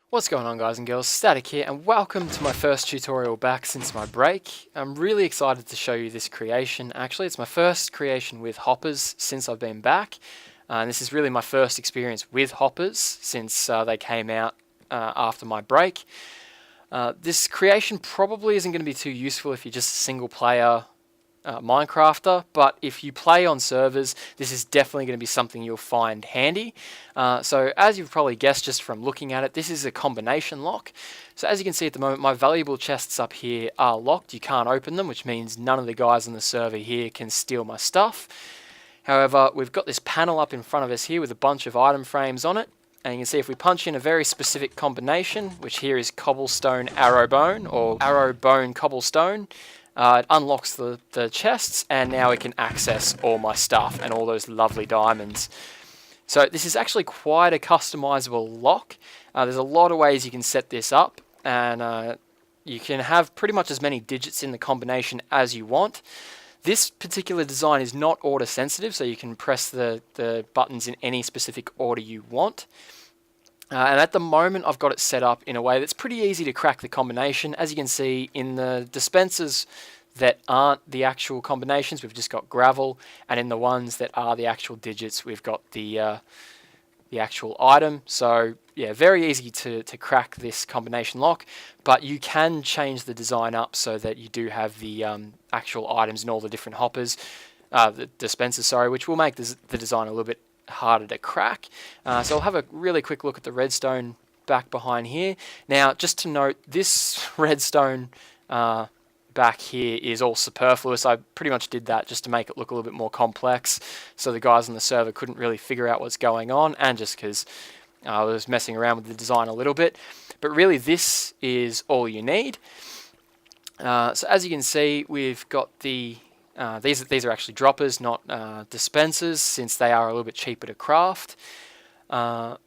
What's going on, guys and girls? Static here, and welcome to my first tutorial back since my break. I'm really excited to show you this creation. Actually, it's my first creation with hoppers since I've been back. And this is really my first experience with hoppers since they came out after my break. This creation probably isn't going to be too useful if you're just a single player Minecrafter, but if you play on servers, this is definitely going to be something you'll find handy. So as you've probably guessed just from looking at it, this is a combination lock. So as you can see at the moment, my valuable chests up here are locked. You can't open them, which means none of the guys on the server here can steal my stuff. However, we've got this panel up in front of us here with a bunch of item frames on it. And you can see if we punch in a very specific combination, which here is cobblestone arrow bone or arrow bone cobblestone, it unlocks the chests, and now we can access all my stuff and all those lovely diamonds. So this is actually quite a customizable lock. There's a lot of ways you can set this up, and you can have pretty much as many digits in the combination as you want. This particular design is not order sensitive, so you can press the buttons in any specific order you want. And at the moment I've got it set up in a way that's pretty easy to crack the combination. As you can see in the dispensers that aren't the actual combinations, we've just got gravel, and in the ones that are the actual digits, we've got the actual item. So yeah, very easy to crack this combination lock, but you can change the design up so that you do have the actual items in all the different hoppers, the dispensers, sorry, which will make the design a little bit harder to crack. So I'll have a really quick look at the redstone back behind here. Now, just to note, this redstone back here is all superfluous. I pretty much did that just to make it look a little bit more complex, so the guys on the server couldn't really figure out what's going on, and just because I was messing around with the design a little bit. But really, this is all you need. So as you can see, we've got the these are actually droppers, not dispensers, since they are a little bit cheaper to craft. And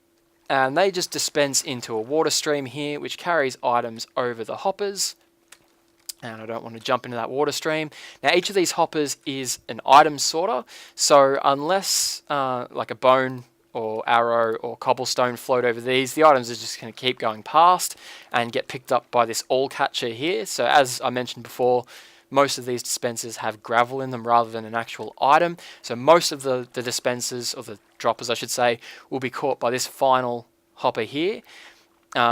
they just dispense into a water stream here, which carries items over the hoppers. And I don't want to jump into that water stream. Now, each of these hoppers is an item sorter, so unless like a bone or arrow or cobblestone float over these, the items are just going to keep going past and get picked up by this all catcher here. So as I mentioned before, most of these dispensers have gravel in them rather than an actual item. So most of the dispensers, or the droppers I should say, will be caught by this final hopper here,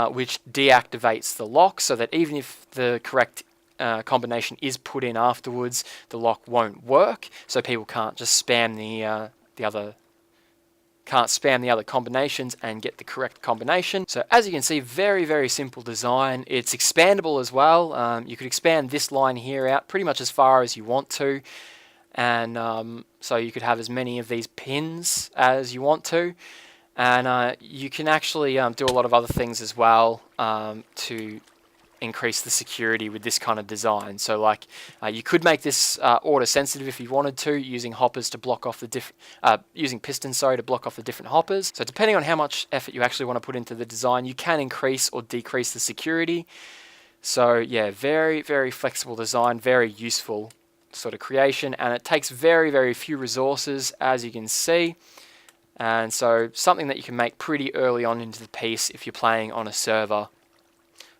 which deactivates the lock, so that even if the correct combination is put in afterwards, the lock won't work. So people can't just spam the other combinations and get the correct combination. So as you can see, very, very simple design. It's expandable as well. You could expand this line here out pretty much as far as you want to, and so you could have as many of these pins as you want to, and you can actually do a lot of other things as well to increase the security with this kind of design. So like you could make this order sensitive if you wanted to, using hoppers to block off the different using pistons, sorry, to block off the different hoppers. So depending on how much effort you actually want to put into the design, you can increase or decrease the security. So yeah, very, very flexible design, very useful sort of creation, and it takes very, very few resources, as you can see. And so something that you can make pretty early on into the piece if you're playing on a server.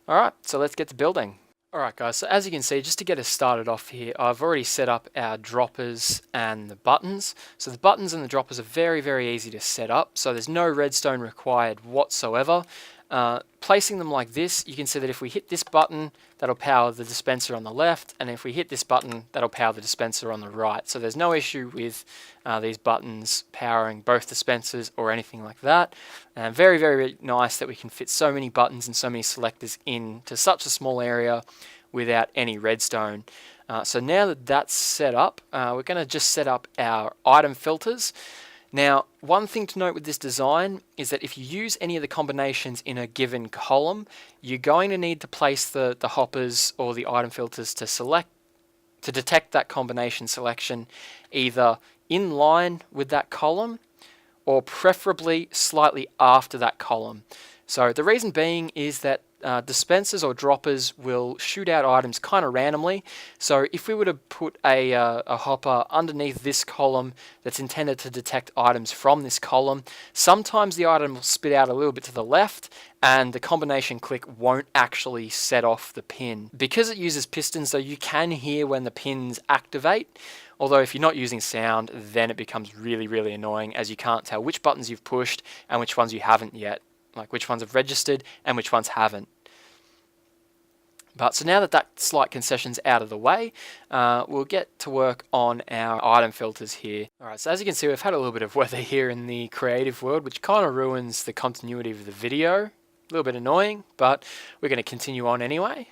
Alright, so let's get to building. Alright guys, so as you can see, just to get us started off here, I've already set up our droppers and the buttons. So the buttons and the droppers are very, very easy to set up, so there's no redstone required whatsoever. Placing them like this, you can see that if we hit this button, that'll power the dispenser on the left, and if we hit this button, that'll power the dispenser on the right. So there's no issue with these buttons powering both dispensers or anything like that. And very, very nice that we can fit so many buttons and so many selectors into such a small area without any redstone. So now that that's set up, we're going to just set up our item filters. Now, one thing to note with this design is that if you use any of the combinations in a given column, you're going to need to place the hoppers or the item filters to detect that combination selection either in line with that column or preferably slightly after that column. So the reason being is that dispensers or droppers will shoot out items kind of randomly. So if we were to put a hopper underneath this column that's intended to detect items from this column, sometimes the item will spit out a little bit to the left and the combination click won't actually set off the pin. Because it uses pistons though, you can hear when the pins activate. Although if you're not using sound, then it becomes really, really annoying as you can't tell which buttons you've pushed and which ones you haven't yet. Like which ones have registered and which ones haven't. But so now that that slight concession's out of the way, we'll get to work on our item filters here. Alright, so as you can see, we've had a little bit of weather here in the creative world, which kind of ruins the continuity of the video. A little bit annoying, but we're going to continue on anyway.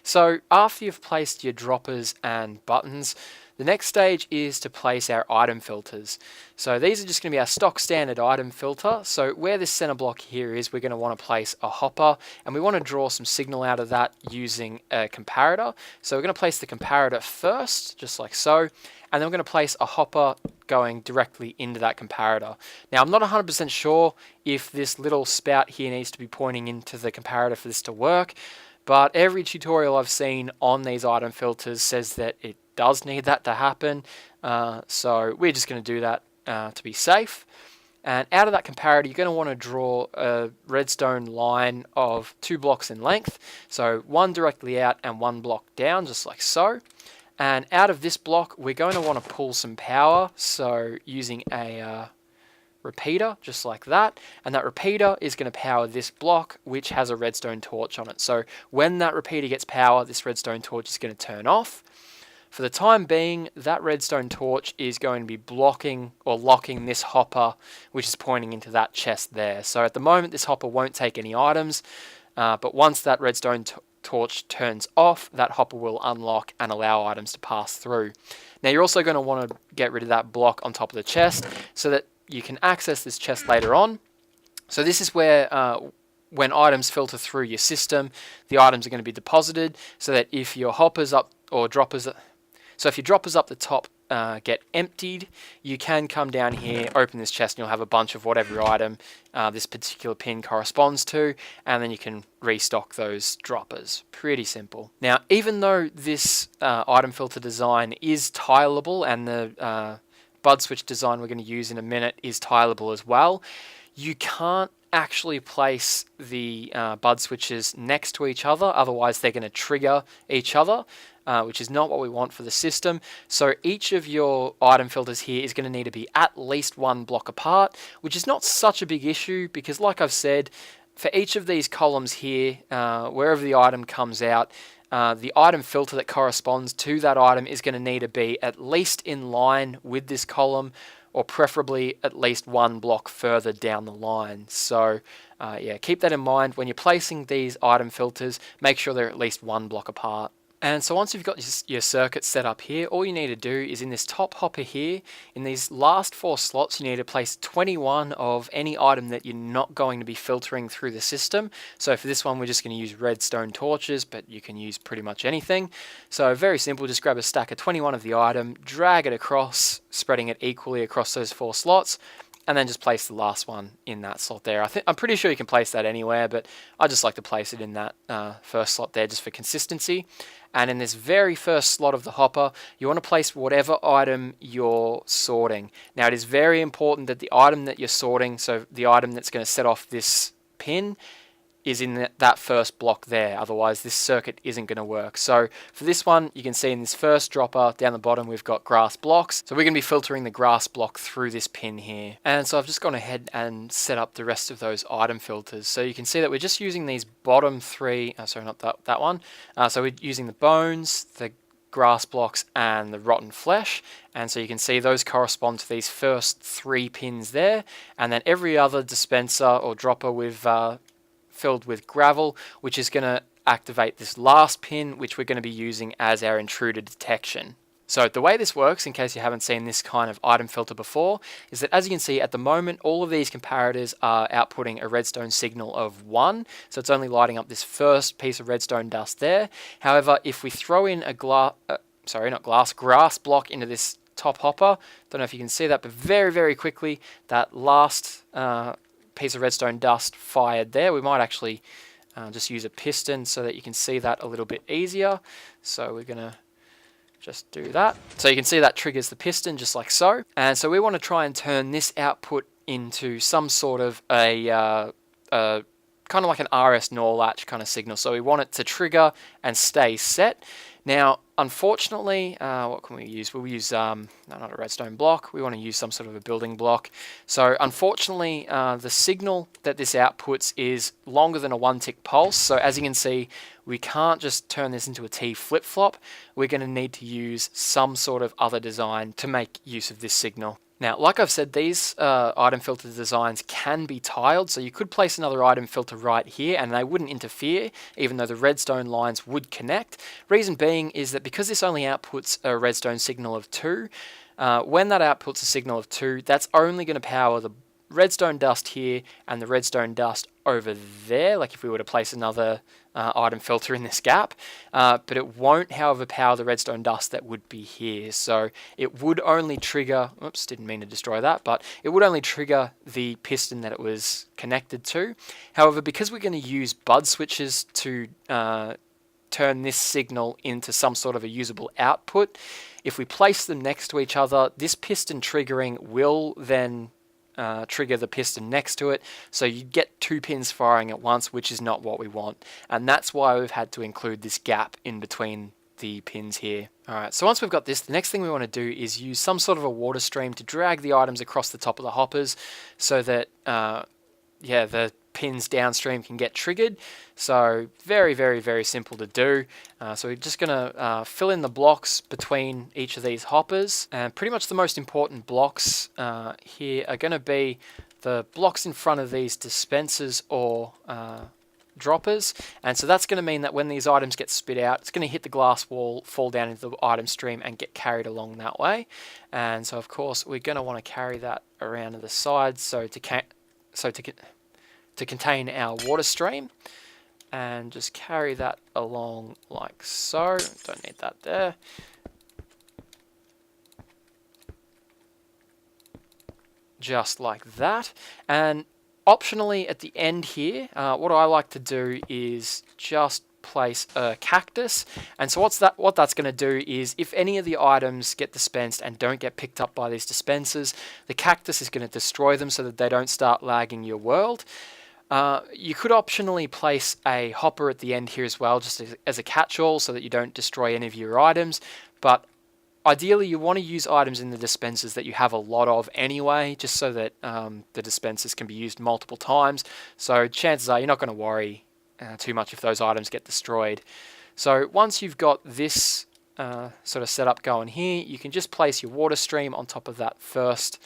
So after you've placed your droppers and buttons, the next stage is to place our item filters. So these are just going to be our stock standard item filter. So where this center block here is, we're going to want to place a hopper, and we want to draw some signal out of that using a comparator. So we're going to place the comparator first, just like so, and then we're going to place a hopper going directly into that comparator. Now I'm not 100% sure if this little spout here needs to be pointing into the comparator for this to work, but every tutorial I've seen on these item filters says that it does need that to happen, so we're just going to do that to be safe. And out of that comparator, you're going to want to draw a redstone line of 2 blocks in length, so one directly out and one block down, just like so. And out of this block, we're going to want to pull some power, so using a repeater, just like that, and that repeater is going to power this block, which has a redstone torch on it. So when that repeater gets power, this redstone torch is going to turn off. For the time being, that redstone torch is going to be blocking or locking this hopper, which is pointing into that chest there. So at the moment, this hopper won't take any items, but once that redstone torch turns off, that hopper will unlock and allow items to pass through. Now you're also going to want to get rid of that block on top of the chest so that you can access this chest later on. So this is where when items filter through your system, the items are going to be deposited, so that if your hoppers up or droppers, so if your droppers up the top get emptied, you can come down here, open this chest, and you'll have a bunch of whatever item this particular pin corresponds to, and then you can restock those droppers. Pretty simple. Now, even though this item filter design is tileable, and the bud switch design we're going to use in a minute is tileable as well, you can't actually place the bud switches next to each other, otherwise they're going to trigger each other, which is not what we want for the system. So each of your item filters here is going to need to be at least 1 block apart, which is not such a big issue because, like I've said, for each of these columns here, wherever the item comes out, the item filter that corresponds to that item is going to need to be at least in line with this column, or preferably at least 1 block further down the line. So yeah, keep that in mind when you're placing these item filters. Make sure they're at least 1 block apart. And so once you've got your circuit set up here, all you need to do is in this top hopper here, in these last 4 slots, you need to place 21 of any item that you're not going to be filtering through the system. So for this one, we're just going to use redstone torches, but you can use pretty much anything. So very simple, just grab a stack of 21 of the item, drag it across, spreading it equally across those 4 slots, and then just place the last one in that slot there. I'm pretty sure you can place that anywhere, but I just like to place it in that first slot there just for consistency. And in this very first slot of the hopper, you want to place whatever item you're sorting. Now, it is very important that the item that you're sorting, so the item that's going to set off this pin, is in that first block there. Otherwise, this circuit isn't going to work. So for this one, you can see in this first dropper down the bottom, we've got grass blocks. So we're going to be filtering the grass block through this pin here. And so I've just gone ahead and set up the rest of those item filters. So you can see that we're just using these bottom 3, sorry, not that one. So we're using the bones, the grass blocks, and the rotten flesh. And so you can see those correspond to these first 3 pins there. And then every other dispenser or dropper we've filled with gravel, which is going to activate this last pin, which we're going to be using as our intruder detection. So the way this works, in case you haven't seen this kind of item filter before, is that as you can see at the moment, all of these comparators are outputting a redstone signal of 1. So it's only lighting up this first piece of redstone dust there. However, if we throw in a grass block into this top hopper, don't know if you can see that, but very, very quickly, that last piece of redstone dust fired there. We might actually just use a piston so that you can see that a little bit easier. So we're going to just do that. So you can see that triggers the piston just like so. And so we want to try and turn this output into some sort of a kind of like an RS NOR latch kind of signal. So we want it to trigger and stay set. Now, unfortunately, what can we use? We'll use, no, not a redstone block. We want to use some sort of a building block. So unfortunately, the signal that this outputs is longer than a 1-tick pulse. So as you can see, we can't just turn this into a T flip-flop. We're going to need to use some sort of other design to make use of this signal. Now, like I've said, these item filter designs can be tiled, so you could place another item filter right here and they wouldn't interfere, even though the redstone lines would connect. Reason being is that because this only outputs a redstone signal of 2, when that outputs a signal of 2, that's only going to power the redstone dust here and the redstone dust over there, like if we were to place another item filter in this gap, but it won't, however, power the redstone dust that would be here. So it would only trigger, oops, didn't mean to destroy that, but it would only trigger the piston that it was connected to. However, because we're going to use bud switches to turn this signal into some sort of a usable output, if we place them next to each other, this piston triggering will then trigger the piston next to it, so you get 2 pins firing at once, which is not what we want, and that's why we've had to include this gap in between the pins here. Alright, so once we've got this, the next thing we want to do is use some sort of a water stream to drag the items across the top of the hoppers so that the pins downstream can get triggered. So very, very, very simple to do. So we're just going to fill in the blocks between each of these hoppers, and pretty much the most important blocks here are going to be the blocks in front of these dispensers or droppers, and so that's going to mean that when these items get spit out, it's going to hit the glass wall, fall down into the item stream and get carried along that way. And so of course we're going to want to carry that around to the side to contain our water stream, and just carry that along like so. Don't need that there. Just like that. And optionally at the end here, what I like to do is just place a cactus. And so what that's going to do is, if any of the items get dispensed and don't get picked up by these dispensers, the cactus is going to destroy them so that they don't start lagging your world. You could optionally place a hopper at the end here as well, just as a catch-all, so that you don't destroy any of your items. But ideally, you want to use items in the dispensers that you have a lot of anyway, just so that the dispensers can be used multiple times. So chances are you're not going to worry too much if those items get destroyed. So once you've got this sort of setup going here, you can just place your water stream on top of that first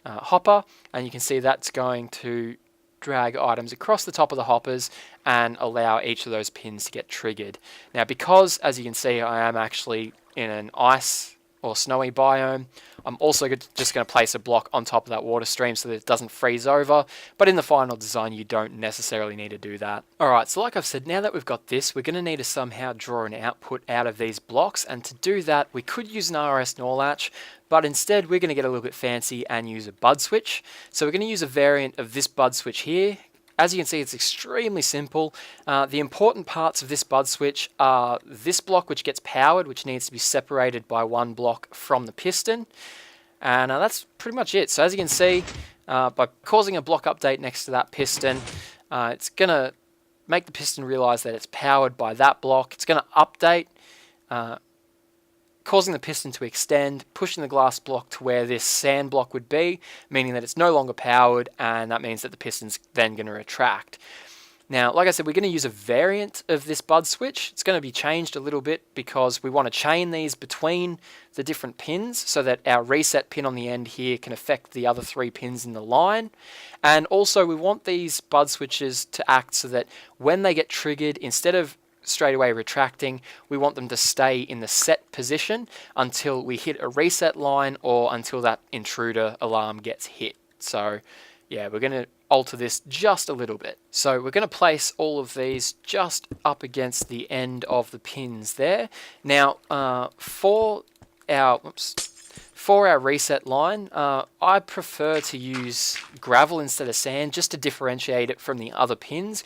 hopper, and you can see that's going to drag items across the top of the hoppers and allow each of those pins to get triggered. Now, because as you can see I am actually in an ice or snowy biome, I'm also just going to place a block on top of that water stream so that it doesn't freeze over, but in the final design you don't necessarily need to do that. Alright, so like I've said, now that we've got this, we're going to need to somehow draw an output out of these blocks, and to do that we could use an RS NOR latch, but instead we're going to get a little bit fancy and use a bud switch. So we're going to use a variant of this bud switch here. As you can see, it's extremely simple. The important parts of this bud switch are this block, which gets powered, which needs to be separated by 1 block from the piston. And that's pretty much it. So as you can see, by causing a block update next to that piston, it's going to make the piston realize that it's powered by that block. It's going to update, causing the piston to extend, pushing the glass block to where this sand block would be, meaning that it's no longer powered, and that means that the piston's then going to retract. Now, like I said, we're going to use a variant of this bud switch. It's going to be changed a little bit because we want to chain these between the different pins so that our reset pin on the end here can affect the other 3 pins in the line. And also we want these bud switches to act so that when they get triggered, instead of straight away retracting, we want them to stay in the set position until we hit a reset line or until that intruder alarm gets hit. So yeah, we're going to alter this just a little bit. So we're going to place all of these just up against the end of the pins there. Now for our reset line, I prefer to use gravel instead of sand just to differentiate it from the other pins.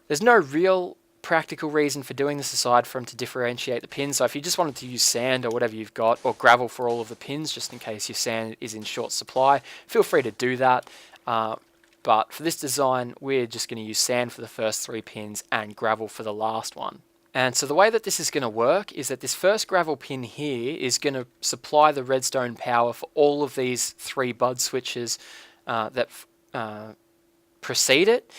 There's no real practical reason for doing this aside from to differentiate the pins. So if you just wanted to use sand or whatever you've got, or gravel for all of the pins, just in case your sand is in short supply, feel free to do that. But for this design, we're just going to use sand for the first 3 pins and gravel for the last one. And so the way that this is going to work is that this first gravel pin here is going to supply the redstone power for all of these 3 bud switches that precede it,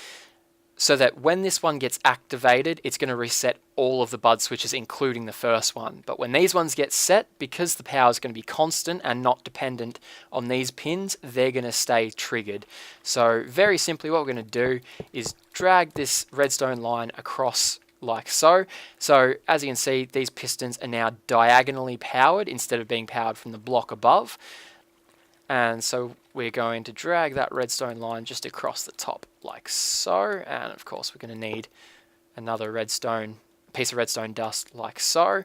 so that when this one gets activated, it's going to reset all of the bud switches, including the first one. But when these ones get set, because the power is going to be constant and not dependent on these pins, they're going to stay triggered. So very simply, what we're going to do is drag this redstone line across like so. So as you can see, these pistons are now diagonally powered instead of being powered from the block above. And so we're going to drag that redstone line just across the top like so. And of course, we're going to need another piece of redstone dust like so.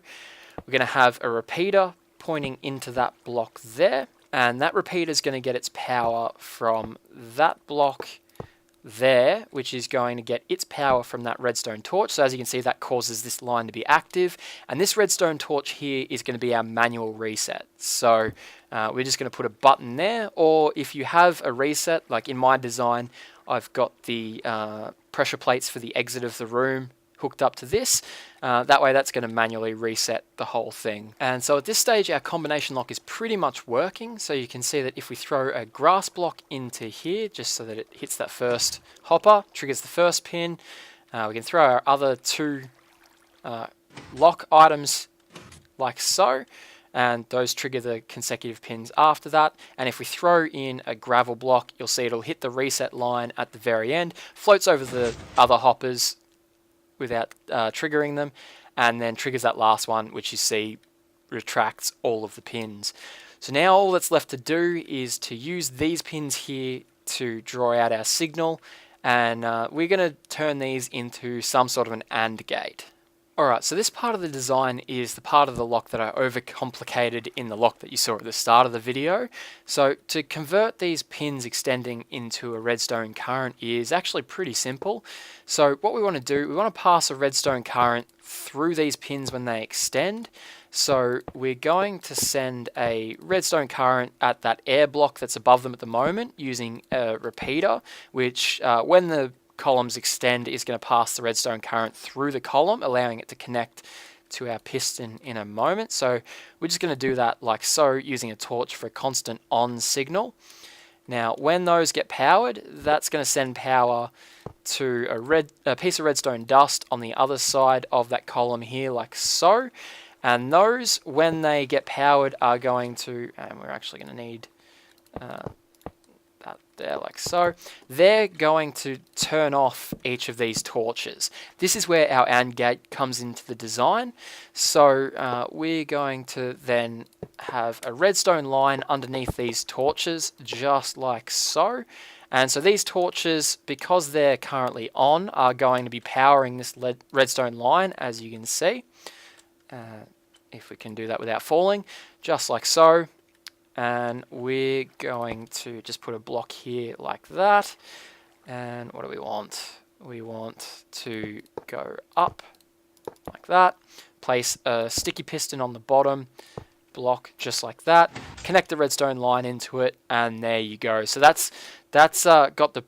We're going to have a repeater pointing into that block there. And that repeater is going to get its power from that block there, which is going to get its power from that redstone torch. So as you can see, that causes this line to be active, and this redstone torch here is going to be our manual reset. So we're just going to put a button there, or if you have a reset, like in my design, I've got the pressure plates for the exit of the room hooked up to this. That way that's going to manually reset the whole thing. And so at this stage, our combination lock is pretty much working. So you can see that if we throw a grass block into here, just so that it hits that first hopper, triggers the first pin, we can throw our other 2 lock items like so, and those trigger the consecutive pins after that. And if we throw in a gravel block, you'll see it'll hit the reset line at the very end, floats over the other hoppers without triggering them, and then triggers that last one, which you see retracts all of the pins. So now all that's left to do is to use these pins here to draw out our signal, and we're going to turn these into some sort of an AND gate. Alright, so this part of the design is the part of the lock that I overcomplicated in the lock that you saw at the start of the video. So to convert these pins extending into a redstone current is actually pretty simple. So what we want to do, we want to pass a redstone current through these pins when they extend. So we're going to send a redstone current at that air block that's above them at the moment using a repeater, which when the columns extend is going to pass the redstone current through the column, allowing it to connect to our piston in a moment. So we're just going to do that like so, using a torch for a constant on signal. Now when those get powered, that's going to send power to a piece of redstone dust on the other side of that column here like so. And those, when they get powered, are going to, and we're actually going to need that there like so, they're going to turn off each of these torches. This is where our AND gate comes into the design. So we're going to then have a redstone line underneath these torches, just like so. And so these torches, because they're currently on, are going to be powering this redstone line, as you can see. If we can do that without falling, just like so. And we're going to just put a block here like that. And what do we want? We want to go up like that. Place a sticky piston on the bottom block just like that. Connect the redstone line into it, and there you go. So that's got the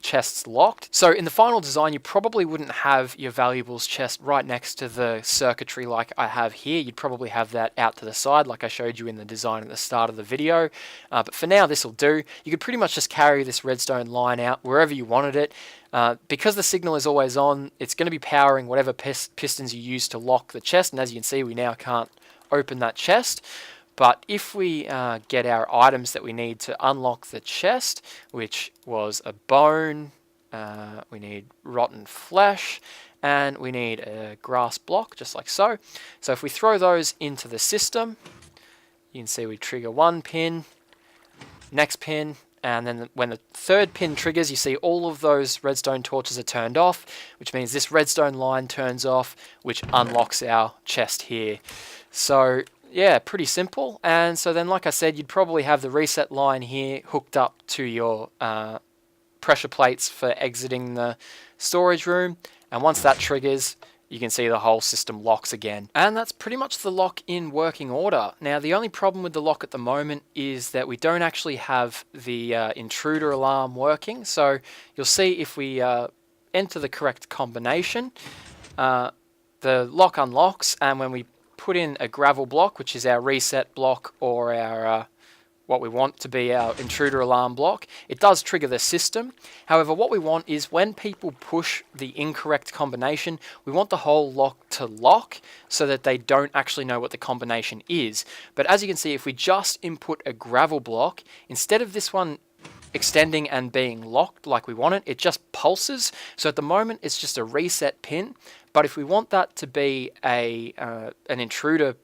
chests locked. So in the final design, you probably wouldn't have your valuables chest right next to the circuitry like I have here. You'd probably have that out to the side like I showed you in the design at the start of the video. But for now, this will do. You could pretty much just carry this redstone line out wherever you wanted it. Because the signal is always on, it's going to be powering whatever pistons you use to lock the chest. And as you can see, we now can't open that chest. But if we get our items that we need to unlock the chest, which was a bone, we need rotten flesh, and we need a grass block, just like so. So if we throw those into the system, you can see we trigger one pin, next pin, and then when the third pin triggers, you see all of those redstone torches are turned off, which means this redstone line turns off, which unlocks our chest here. So yeah, pretty simple. And so then, like I said, you'd probably have the reset line here hooked up to your pressure plates for exiting the storage room. And once that triggers, you can see the whole system locks again. And that's pretty much the lock in working order. Now, the only problem with the lock at the moment is that we don't actually have the intruder alarm working. So you'll see if we enter the correct combination, the lock unlocks, and when we put in a gravel block, which is our reset block or our what we want to be our intruder alarm block, it does trigger the system. However, what we want is when people push the incorrect combination, we want the whole lock to lock so that they don't actually know what the combination is. But as you can see, if we just input a gravel block, instead of this one extending and being locked like we want it, it just pulses. So at the moment, it's just a reset pin. But if we want that to be an intruder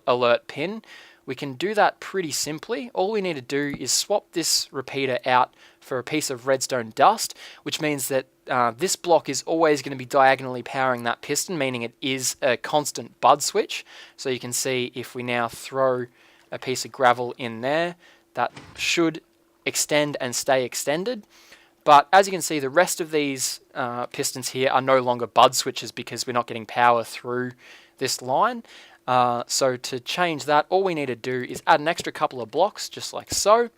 alert pin, we can do that pretty simply. All we need to do is swap this repeater out for a piece of redstone dust, which means that this block is always going to be diagonally powering that piston, meaning it is a constant bud switch. So you can see if we now throw a piece of gravel in there, that should extend and stay extended. But as you can see, the rest of these pistons here are no longer bud switches because we're not getting power through this line. So to change that, all we need to do is add an extra couple of blocks, just like so,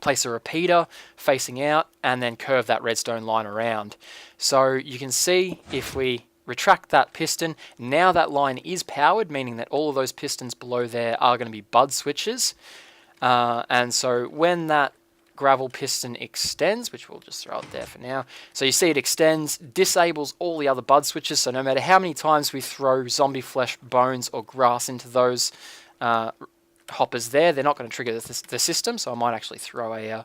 place a repeater facing out, and then curve that redstone line around. So you can see if we retract that piston, now that line is powered, meaning that all of those pistons below there are going to be bud switches. And so when that gravel piston extends, which we'll just throw out there for now. So you see it extends, disables all the other bud switches. So no matter how many times we throw zombie flesh, bones, or grass into those hoppers there, they're not going to trigger the system. So I might actually throw a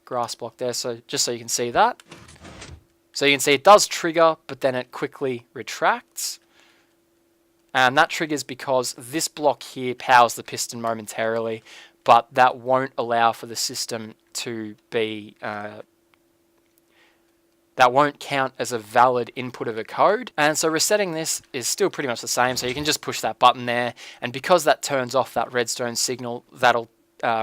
grass block there, so just so you can see that. So you can see it does trigger, but then it quickly retracts. And that triggers because this block here powers the piston momentarily, but that won't allow for the system to be, that won't count as a valid input of a code. And so resetting this is still pretty much the same. So you can just push that button there. And because that turns off that redstone signal, that'll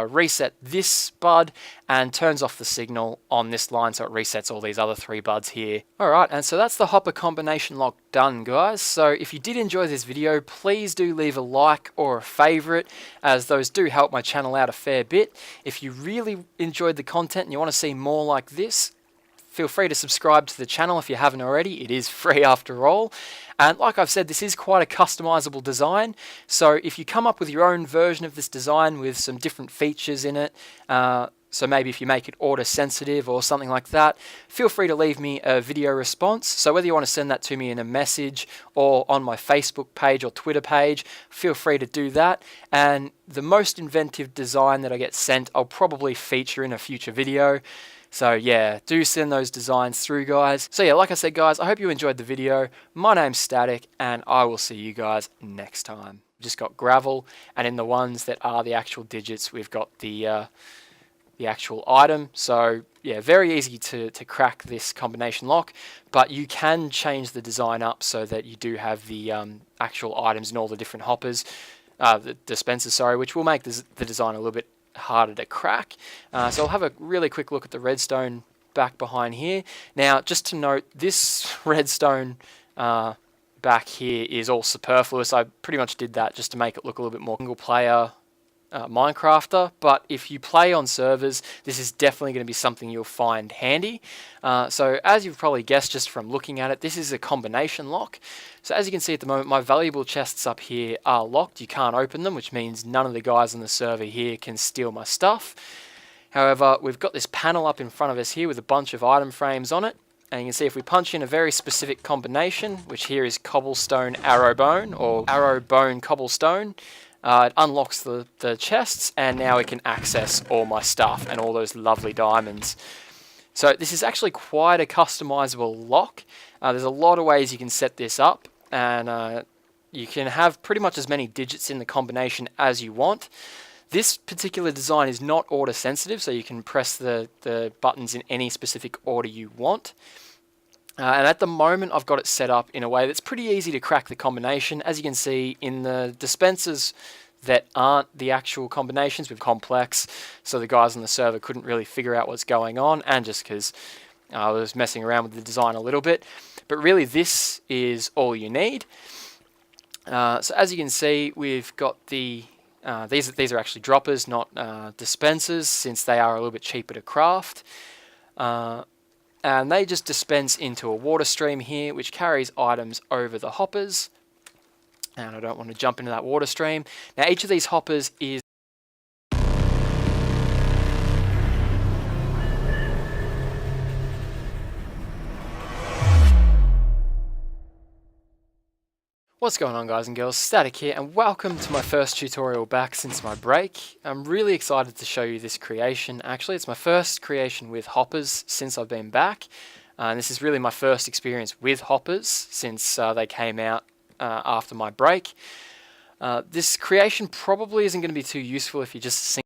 reset this bud and turns off the signal on this line, so it resets all these other 3 buds here. Alright, and so that's the hopper combination lock done, guys. So if you did enjoy this video, please do leave a like or a favorite, as those do help my channel out a fair bit. If you really enjoyed the content and you want to see more like this, feel free to subscribe to the channel if you haven't already. It is free after all. And like I've said, this is quite a customizable design. So if you come up with your own version of this design with some different features in it, so maybe if you make it order sensitive or something like that, feel free to leave me a video response. So whether you want to send that to me in a message or on my Facebook page or Twitter page, feel free to do that. And the most inventive design that I get sent, I'll probably feature in a future video. So yeah, do send those designs through, guys. So yeah, like I said, guys, I hope you enjoyed the video. My name's Static, and I will see you guys next time. Just got gravel, and in the ones that are the actual digits, we've got the actual item. So yeah, very easy to crack this combination lock, but you can change the design up so that you do have the actual items in all the different hoppers, the dispensers, sorry, which will make the design a little bit harder to crack. So I'll have a really quick look at the redstone back behind here. Now, just to note, this redstone back here is all superfluous. I pretty much did that just to make it look a little bit more single player Minecrafter, but if you play on servers, this is definitely going to be something you'll find handy. So as you've probably guessed just from looking at it, this is a combination lock. So as you can see at the moment, my valuable chests up here are locked. You can't open them, which means none of the guys on the server here can steal my stuff. However, we've got this panel up in front of us here with a bunch of item frames on it. And you can see if we punch in a very specific combination, which here is cobblestone arrow bone or arrow bone cobblestone, it unlocks the chests, and now we can access all my stuff and all those lovely diamonds. So this is actually quite a customizable lock. There's a lot of ways you can set this up, and you can have pretty much as many digits in the combination as you want. This particular design is not order sensitive, so you can press the buttons in any specific order you want. And at the moment, I've got it set up in a way that's pretty easy to crack the combination. As you can see, in the dispensers that aren't the actual combinations, we've complex, so the guys on the server couldn't really figure out what's going on, and just because I was messing around with the design a little bit. but really this is all you need. So as you can see, we've got the these are actually droppers, not dispensers, since they are a little bit cheaper to craft. And they just dispense into a water stream here, which carries items over the hoppers. And I don't want to jump into that water stream. Now each of these hoppers is What's going on, guys and girls? Static here, and welcome to my first tutorial back since my break. I'm really excited to show you this creation. Actually, it's my first creation with hoppers since I've been back. And this is really my first experience with hoppers since they came out after my break. This creation probably isn't going to be too useful if you're just